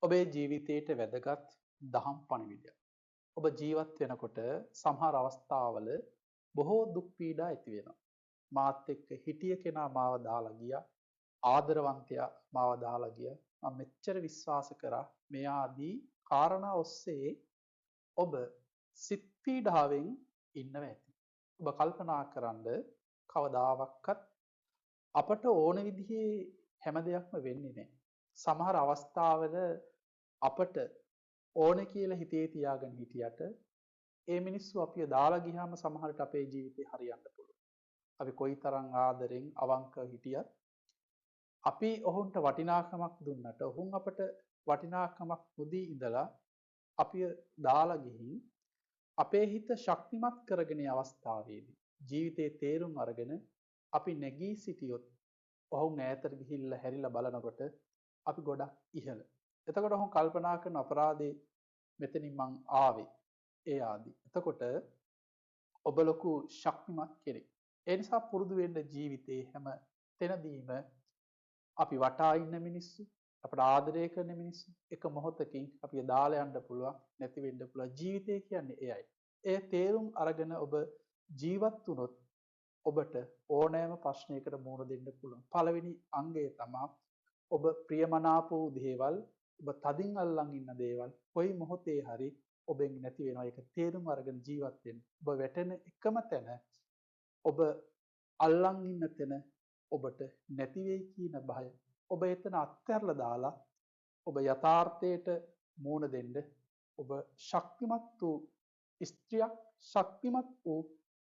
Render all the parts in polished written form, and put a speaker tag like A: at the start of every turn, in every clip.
A: ඔබේ ජීවිතයට වැදගත් දහම් පණිවිඩයක්. ඔබ ජීවත් වෙනකොට සමහර අවස්ථාවල බොහෝ දුක් පීඩා ඇති වෙනවා. මාත් එක්ක හිටිය කෙනා මාව දාලා ගියා. ආදරවන්තයා මාව දාලා ගියා. මම මෙච්චර විශ්වාස කරා. මේ ආදී කාරණා ඔස්සේ ඔබ සිත් පීඩාවෙන් ඉන්නව ඇති. ඔබ කල්පනා කරන්ද කවදාවත් අපට ඕන විදිහේ හැම දෙයක්ම වෙන්නේ නැහැ. සමහර අවස්ථාවල අපට ඕන කියලා හිතේ තියාගෙන හිටියට ඒ මිනිස්සු අපිව දාලා ගියාම සමහරට අපේ ජීවිතේ හරියන්න පුළුවන්. අපි කොයිතරම් ආදරෙන් අවංකව හිටියත් අපි ඔවුන්ට වටිනාකමක් දුන්නට ඔවුන් අපට වටිනාකමක් නොදී ඉඳලා අපිව දාලා ගිහින් අපේ හිත ශක්තිමත් කරගෙන අවස්ථාවේදී ජීවිතේ තේරුම් අරගෙන අපි නැගී සිටියොත් ඔවුන් ඈතට ගිහිල්ලා හැරිලා බලනකොට අපි ගොඩක් ඉහළ. එතකොට ඔහු කල්පනා කරන අපරාධේ මෙතනින් මං ආවේ ඒ ආදී. එතකොට ඔබ ලොකු ශක්තිමත් කෙනෙක්. ඒ නිසා පුරුදු වෙන්න ජීවිතේ හැම තැනදීම අපි වටා ඉන්න මිනිස්සු අපට ආදරය කරන මිනිස්සු එක මොහොතකින් අපිව දාලා යන්න පුළුවන් නැති වෙන්න පුළුවන්. ජීවිතය කියන්නේ එයයි. ඒ තේරුම් අරගෙන ඔබ ජීවත් වුණොත් ඔබට ඕනෑම ප්‍රශ්නයකට මුහුණ දෙන්න පුළුවන්. පළවෙනි අංගය තමයි ඔබ ප්‍රියමනාප වූ දේවල් ඔබ තදින් අල්ලන් ඉන්න දේවල් කොයි මොහොතේ හරි ඔබෙන් නැති වෙනවා. ඒක තේරුම් අරගෙන ජීවත් වෙන්න. ඔබ වැටෙන එකම තැන ඔබ අල්ලන් ඉන්න තැන ඔබට නැති වෙයි කියන බය. ඔබ එතන අත්හැරලා දාලා ඔබ යථාර්ථයට මුහුණ දෙන්න. ඔබ ශක්තිමත් වූ ස්ත්‍රියක් ශක්තිමත් වූ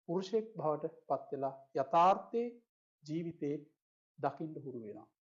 A: පුරුෂයෙක් බවට පත් වෙලා යථාර්ථයේ ජීවිතේ දකින්න හුරු වෙනවා.